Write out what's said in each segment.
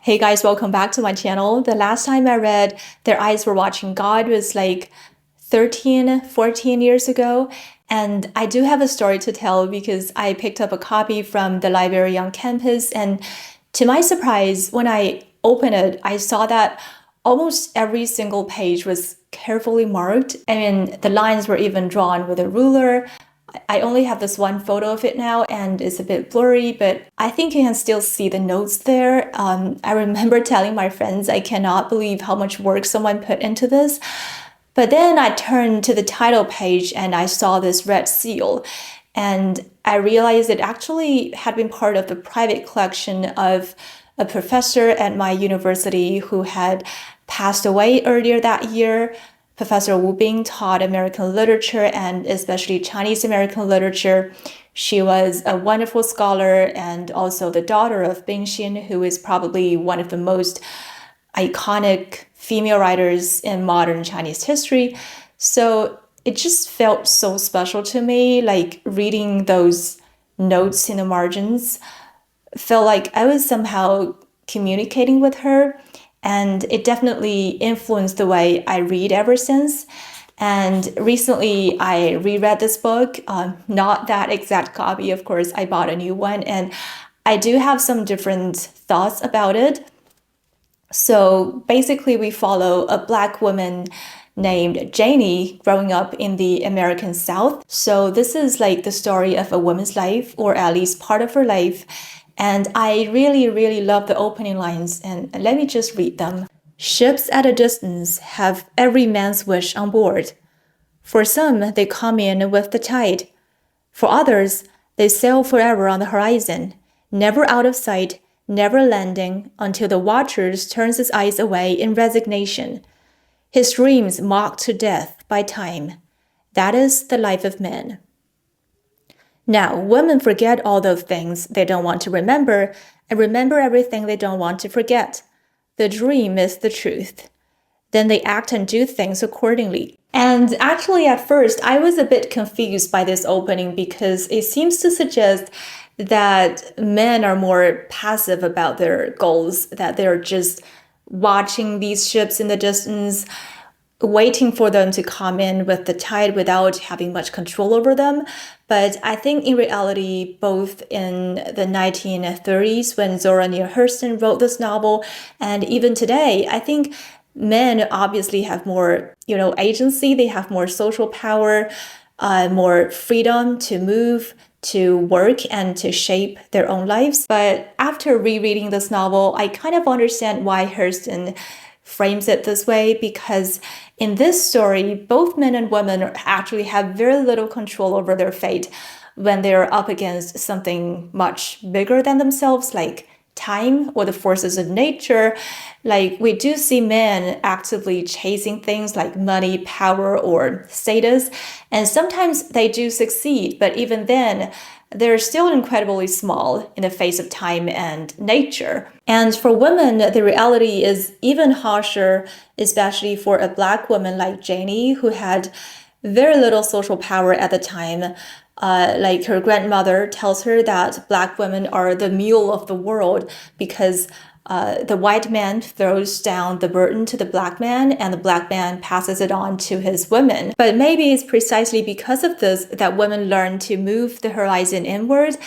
Hey guys, welcome back to my channel. The last time I read Their Eyes Were Watching God was like 13, 14 years ago. And I do have a story to tell because I picked up a copy from the library on campus. And to my surprise, when I opened it, I saw that almost every single page was carefully marked. I mean, the lines were even drawn with a ruler. I only have this one photo of it now and it's a bit blurry, but I think you can still see the notes there. I remember telling my friends I cannot believe how much work someone put into this. But then I turned to the title page and I saw this red seal. And I realized it actually had been part of the private collection of a professor at my university who had passed away earlier that year. Professor Wu Bing taught American literature and especially Chinese American literature. She was a wonderful scholar and also the daughter of Bing Xin, who is probably one of the most iconic female writers in modern Chinese history. So it just felt so special to me, like reading those notes in the margins. Felt like I was somehow communicating with her. And it definitely influenced the way I read ever since. And recently I reread this book, not that exact copy, of course, I bought a new one, and I do have some different thoughts about it. So basically we follow a Black woman named Janie growing up in the American South. So this is like the story of a woman's life, or at least part of her life. And I really, really love the opening lines, and let me just read them. Ships at a distance have every man's wish on board. For some, they come in with the tide. For others, they sail forever on the horizon, never out of sight, never landing until the watcher turns his eyes away in resignation. His dreams mocked to death by time. That is the life of man. Now, women forget all those things they don't want to remember and remember everything they don't want to forget. The dream is the truth. Then they act and do things accordingly. And actually, at first, I was a bit confused by this opening because it seems to suggest that men are more passive about their goals, that they're just watching these ships in the distance, waiting for them to come in with the tide without having much control over them. But I think in reality, both in the 1930s when Zora Neale Hurston wrote this novel, and even today, I think men obviously have more, agency. They have more social power, more freedom to move, to work, and to shape their own lives. But after rereading this novel, I kind of understand why Hurston frames it this way, because in this story, both men and women actually have very little control over their fate when they're up against something much bigger than themselves, like time or the forces of nature. Like we do see men actively chasing things like money, power, or status, and sometimes they do succeed, but even then, they're still incredibly small in the face of time and nature. And for women, the reality is even harsher, especially for a Black woman like Janie, who had very little social power at the time. Like her grandmother tells her that Black women are the mule of the world because the white man throws down the burden to the Black man and the Black man passes it on to his women. But maybe it's precisely because of this that women learn to move the horizon inward,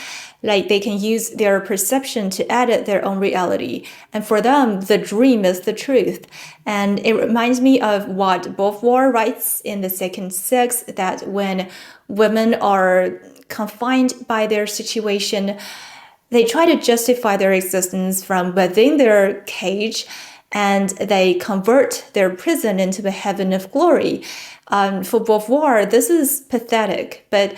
like they can use their perception to edit their own reality. And for them, the dream is the truth. And it reminds me of what Beauvoir writes in The Second Sex, that when women are confined by their situation, they try to justify their existence from within their cage, and they convert their prison into a heaven of glory. For Beauvoir, this is pathetic, but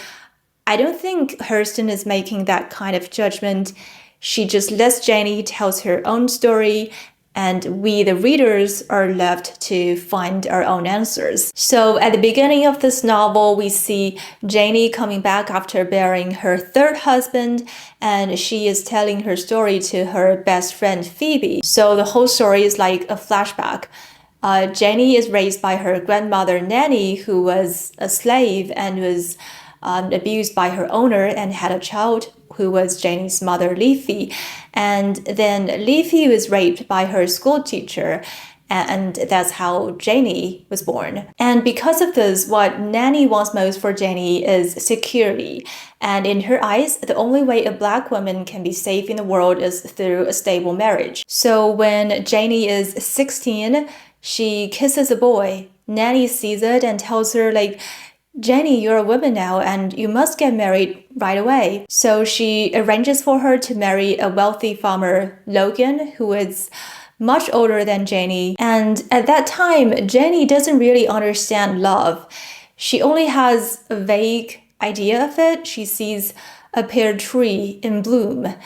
I don't think Hurston is making that kind of judgment. She just lets Janie tell her own story, and we, the readers, are left to find our own answers. So at the beginning of this novel, we see Janie coming back after burying her third husband, and she is telling her story to her best friend Phoebe. So the whole story is like a flashback. Janie is raised by her grandmother Nanny, who was a slave and was abused by her owner and had a child who was Janie's mother, Leafy. And then Leafy was raped by her school teacher. And that's how Janie was born. And because of this, what Nanny wants most for Janie is security. And in her eyes, the only way a Black woman can be safe in the world is through a stable marriage. So when Janie is 16, she kisses a boy. Nanny sees it and tells her, like, Jenny, you're a woman now and you must get married right away. So she arranges for her to marry a wealthy farmer, Logan, who is much older than Jenny. And at that time, Jenny doesn't really understand love. She only has a vague idea of it. She sees a pear tree in bloom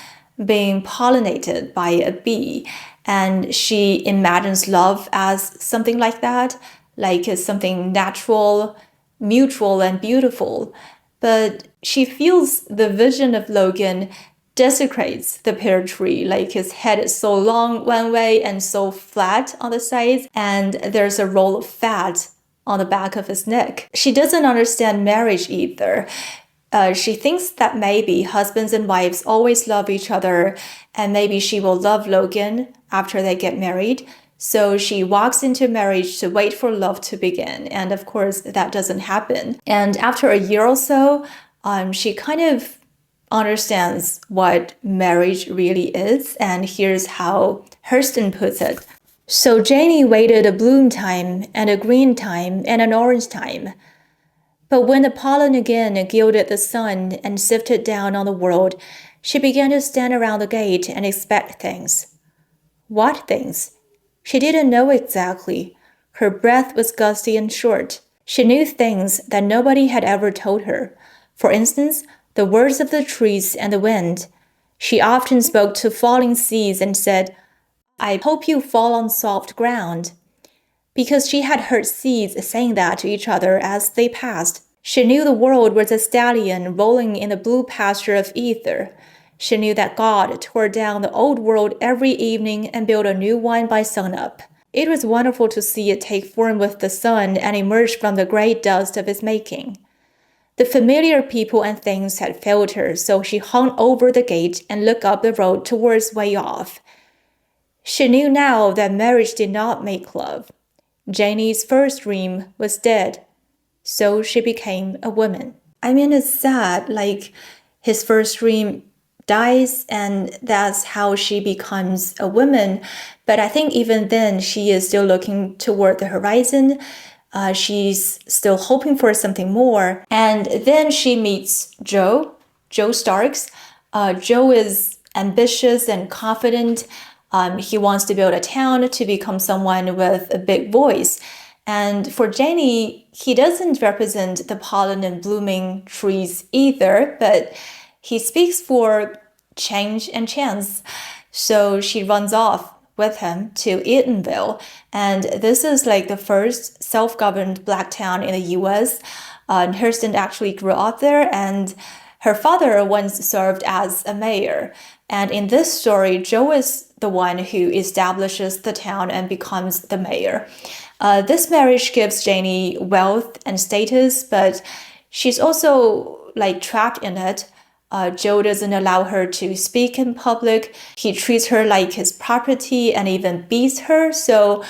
being pollinated by a bee. And she imagines love as something like that, like something natural, mutual, and beautiful. But she feels the vision of Logan desecrates the pear tree, like his head is so long one way and so flat on the sides, and there's a roll of fat on the back of his neck. She doesn't understand marriage either. She thinks that maybe husbands and wives always love each other, and maybe she will love Logan after they get married. So she walks into marriage to wait for love to begin. And of course, that doesn't happen. And after a year or so, she kind of understands what marriage really is. And here's how Hurston puts it. So Janie waited a bloom time and a green time and an orange time. But when the pollen again gilded the sun and sifted down on the world, she began to stand around the gate and expect things. What things? She didn't know exactly. Her breath was gusty and short. She knew things that nobody had ever told her. For instance, the words of the trees and the wind. She often spoke to falling seas and said, I hope you fall on soft ground. Because she had heard seeds saying that to each other as they passed. She knew the world was a stallion rolling in the blue pasture of ether. She knew that God tore down the old world every evening and built a new one by sunup. It was wonderful to see it take form with the sun and emerge from the gray dust of its making. The familiar people and things had failed her, so she hung over the gate and looked up the road towards way off. She knew now that marriage did not make love. Janie's first dream was dead, so she became a woman. I mean, it's sad, like his first dream dies and that's how she becomes a woman. But I think even then she is still looking toward the horizon. She's still hoping for something more. And then she meets Joe Starks. Joe is ambitious and confident. He wants to build a town to become someone with a big voice. And for Janie, he doesn't represent the pollen and blooming trees either, but he speaks for change and chance. So she runs off with him to Eatonville. And this is like the first self-governed Black town in the US. Hurston actually grew up there, and her father once served as a mayor. And in this story, Joe is the one who establishes the town and becomes the mayor. This marriage gives Janie wealth and status, but she's also like trapped in it. Joe doesn't allow her to speak in public. He treats her like his property and even beats her. So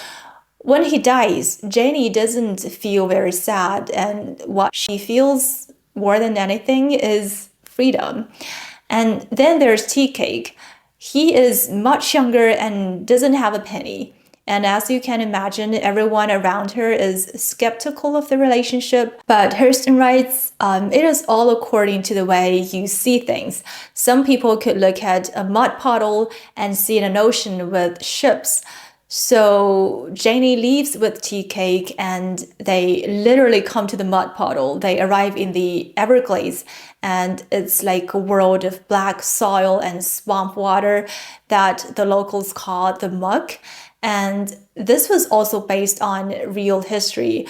when he dies, Janie doesn't feel very sad. And what she feels more than anything is freedom. And then there's Tea Cake. He is much younger and doesn't have a penny. And as you can imagine, everyone around her is skeptical of the relationship. But Hurston writes, it is all according to the way you see things. Some people could look at a mud puddle and see an ocean with ships. So Janie leaves with Tea Cake and they literally come to the mud puddle. They arrive in the Everglades and it's like a world of black soil and swamp water that the locals call the muck. And this was also based on real history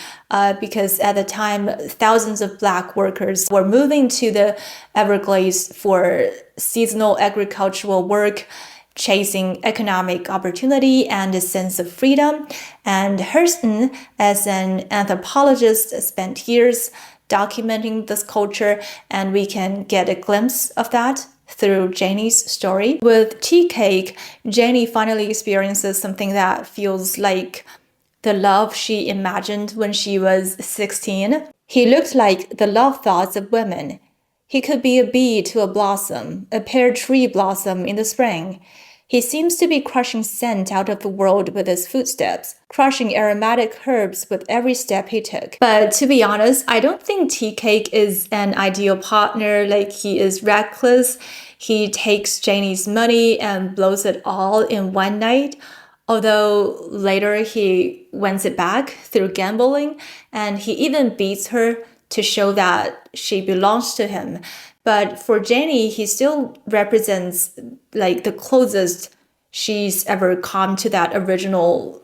because at the time, thousands of Black workers were moving to the Everglades for seasonal agricultural work, chasing economic opportunity and a sense of freedom. And Hurston, as an anthropologist, spent years documenting this culture, and we can get a glimpse of that through Janie's story. With Tea Cake, Janie finally experiences something that feels like the love she imagined when she was 16. He looked like the love thoughts of women. He could be a bee to a blossom, a pear tree blossom in the spring. He seems to be crushing scent out of the world with his footsteps, crushing aromatic herbs with every step he took. But to be honest, I don't think Tea Cake is an ideal partner. Like, he is reckless. He takes Janie's money and blows it all in one night. Although later he wins it back through gambling, and he even beats her to show that she belongs to him. But for Janie, he still represents like the closest she's ever come to that original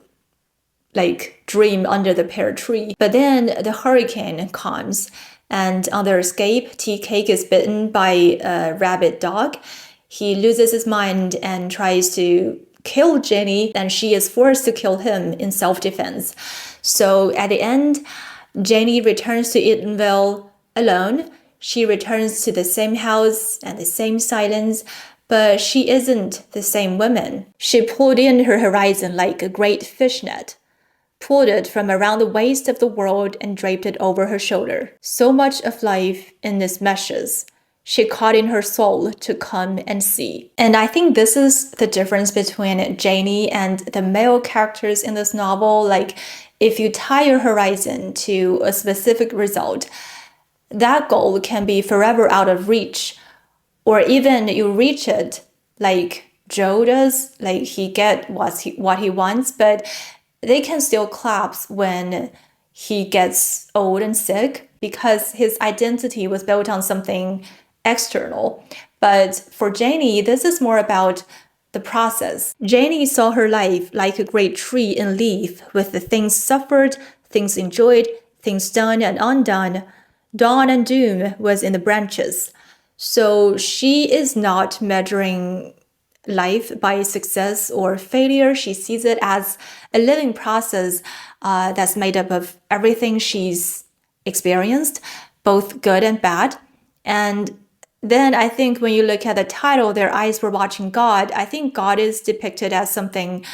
like dream under the pear tree. But then the hurricane comes, and on their escape, Tea Cake is bitten by a rabid dog. He loses his mind and tries to kill Jenny, and she is forced to kill him in self-defense. So at the end, Jenny returns to Eatonville alone. She returns to the same house and the same silence, but she isn't the same woman. She pulled in her horizon like a great fishnet, pulled it from around the waist of the world and draped it over her shoulder. So much of life in its meshes. She caught in her soul to come and see. And I think this is the difference between Janie and the male characters in this novel. Like, if you tie your horizon to a specific result, that goal can be forever out of reach. Or even you reach it like Joe does, like he gets what he wants, but they can still collapse when he gets old and sick because his identity was built on something external. But for Janie, this is more about the process. Janie saw her life like a great tree in leaf, with the things suffered, things enjoyed, things done and undone. Dawn and doom was in the branches. So she is not measuring life by success or failure. She sees it as a living process that's made up of everything she's experienced, both good and bad. And then I think when you look at the title, Their Eyes Were Watching God, I think God is depicted as something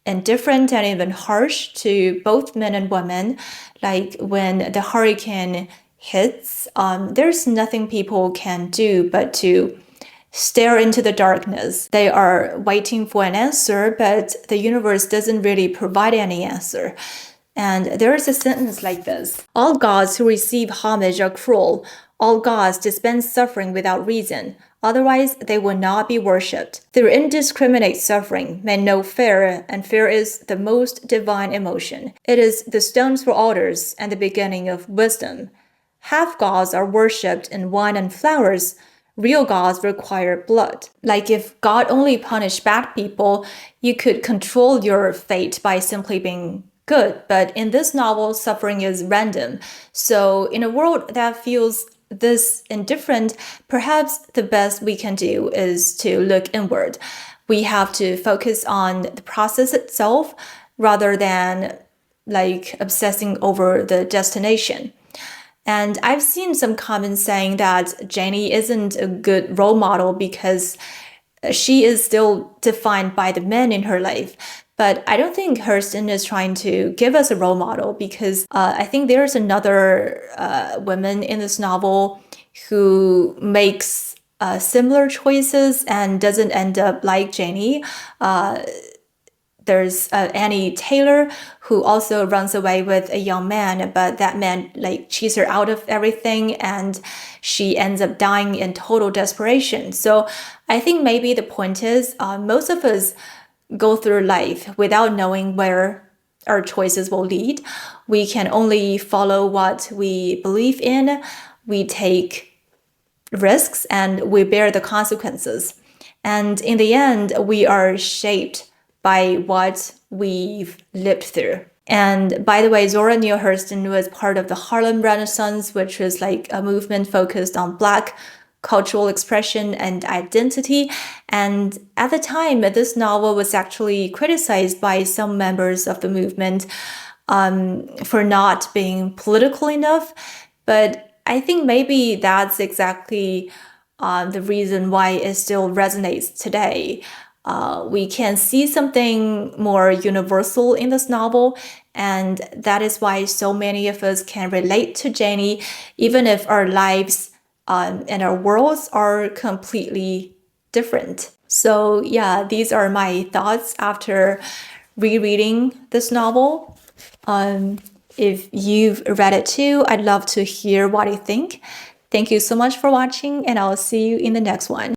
indifferent and even harsh to both men and women. Like when the hurricane hits, there's nothing people can do but to stare into the darkness. They are waiting for an answer, but the universe doesn't really provide any answer. And there is a sentence like this: all gods who receive homage are cruel. All gods dispense suffering without reason. Otherwise, they will not be worshipped. Through indiscriminate suffering, men know fear, and fear is the most divine emotion. It is the stones for altars and the beginning of wisdom. Half gods are worshipped in wine and flowers. Real gods require blood. Like if God only punished bad people, you could control your fate by simply being good. But in this novel, suffering is random. So in a world that feels this indifferent, perhaps the best we can do is to look inward. We have to focus on the process itself rather than like obsessing over the destination. And I've seen some comments saying that Janie isn't a good role model because she is still defined by the men in her life. But I don't think Hurston is trying to give us a role model because I think there's another woman in this novel who makes similar choices and doesn't end up like Janie. There's Annie Taylor, who also runs away with a young man, but that man like cheats her out of everything and she ends up dying in total desperation. So I think maybe the point is most of us go through life without knowing where our choices will lead. We can only follow what we believe in. We take risks and we bear the consequences. And in the end, we are shaped by what we've lived through. And by the way, Zora Neale Hurston was part of the Harlem Renaissance, which was like a movement focused on Black cultural expression and identity. And at the time, this novel was actually criticized by some members of the movement for not being political enough. But I think maybe that's exactly the reason why it still resonates today. We can see something more universal in this novel, and that is why so many of us can relate to Jenny, even if our lives and our worlds are completely different. So yeah, these are my thoughts after rereading this novel. If you've read it too, I'd love to hear what you think. Thank you so much for watching, and I'll see you in the next one.